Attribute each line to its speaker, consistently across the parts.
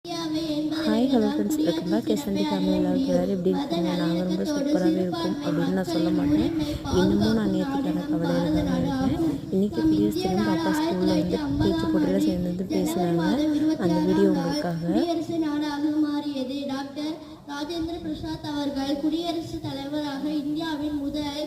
Speaker 1: Hi hello friends, welcome back SND family vlog. எல்லோரும் எப்படி இருக்கீங்க? நாங்கள் ரொம்ப சூப்பராகவே இருக்கும் அப்படின்னு நான் சொல்ல மாட்டேன். இன்னமும் நான் நேற்றுக்கான கவலையில் தான் இருக்கேன். இன்றைக்கி பிஎஸ் தினம் பாப்பா ஸ்கூலில் வந்து பேச்சு போட்டியில் சேர்ந்து பேசுகிறாங்க. அந்த வீடியோ உங்களுக்காக.
Speaker 2: குடியரசு நாடாக மாறியது. டாக்டர் ராஜேந்திர பிரசாத் அவர்கள் குடியரசுத் தலைவராக இந்தியாவின் முதல்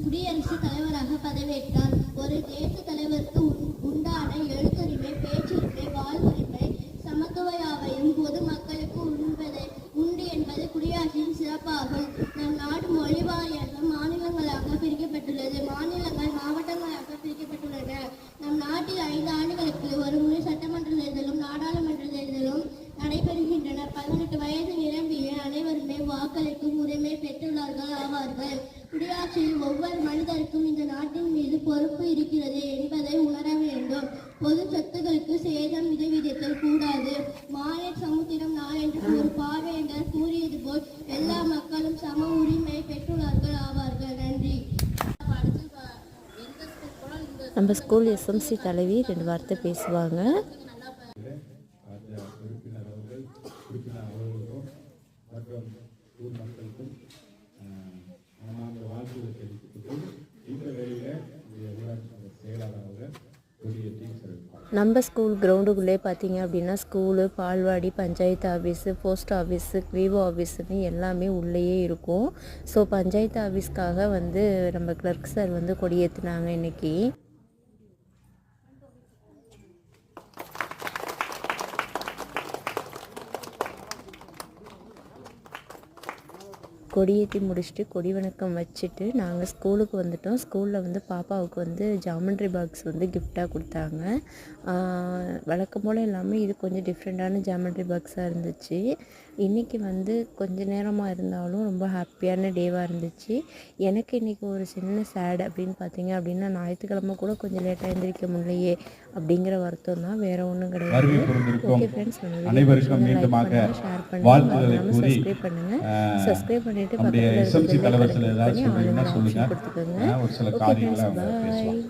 Speaker 2: குடியரசுத் தலைவராக பதவியேற்றார். ஒரு தேச தலைவருக்கு உண்டான எழுத்துரிமை, பேச்சுரிமை, வாழ்வுரிமை, சமத்துவயாவையும் பொதுமக்களுக்கு உண்டு என்பது குடியரசின் சிறப்பாகும். நம் நாடு மொழி வாரியாக மாநிலங்களாக பிரிக்கப்பட்டுள்ளது. மாநிலங்கள் மாவட்டங்களாக பிரிக்கப்பட்டுள்ளன. நம் நாட்டில் 5 ஆண்டுகளுக்கு ஒரு முறை சட்டமன்ற தேர்தலும் நாடாளுமன்ற தேர்தலும் நடைபெறுகின்றன. 18 வயது நிரம்பிய அனைவருமே வாக்களிக்கும் உரிமை பெற்றுள்ளார்கள் ஆவார்கள். குடியாட்சியில் ஒவ்வொரு மனிதருக்கும் இந்த நாட்டின் மீது பொறுப்பு இருக்கிறது என்பதை உணர வேண்டும். பொது சொத்துக்களுக்கு சேதம் விதவிதத்தில் கூடாது. மாய சமுத்திரம் நாள் என்று ஒரு பார்வையர் கூறியது போல் எல்லா மக்களும் சம உரிமை பெற்றுள்ளார்கள் ஆவார்கள். நன்றி.
Speaker 1: நம்ம ஸ்கூல் எஸ்எம்சி தலைவி 2 வார்த்தை பேசுவாங்க. நம்ம ஸ்கூல் கிரவுண்டுக்குள்ளே பார்த்தீங்க அப்படின்னா school, balwadi, panchayat office, post office, விவோ ஆஃபீஸுன்னு எல்லாமே உள்ளேயே இருக்கும். ஸோ பஞ்சாயத்து ஆஃபீஸ்க்காக வந்து நம்ம கிளர்க் சார் வந்து கொடியேற்றினாங்க இன்றைக்கி. கொடியேற்றி முடிச்சுட்டு கொடி வணக்கம் வச்சுட்டு நாங்கள் ஸ்கூலுக்கு வந்துட்டோம். ஸ்கூலில் வந்து பாப்பாவுக்கு வந்து ஜாமெண்ட்ரி பாக்ஸ் வந்து கிஃப்டாக கொடுத்தாங்க. வழக்கம் போல் இல்லாமல் இது கொஞ்சம் டிஃப்ரெண்ட்டான ஜாமெண்ட்ரி பாக்ஸாக இருந்துச்சு. இன்றைக்கி வந்து கொஞ்சம் நேரமாக இருந்தாலும் ரொம்ப ஹாப்பியான டேவாக இருந்துச்சு. எனக்கு இன்றைக்கி ஒரு சின்ன சேட் அப்படின்னு பார்த்தீங்க அப்படின்னா, ஞாயிற்றுக்கிழமை கூட கொஞ்சம் லேட்டாக எழுந்திரிக்க முடியலையே அப்படிங்கிற வருத்தம் தான், வேறு ஒன்றும் கிடையாது. ஓகே ஃப்ரெண்ட்ஸ், நம்ம ஷேர் பண்ணுங்கள், சப்ஸ்கிரைப் பண்ணுங்கள். சப்ஸ்கிரைப் பண்ணிட்டு பக்கத்தில் இருக்கிற பெல் ஐகானை கிளிக் பண்ணி ஆல் கொடுத்துக்கோங்க. ஓகே ஃப்ரெண்ட்ஸ், பாய்.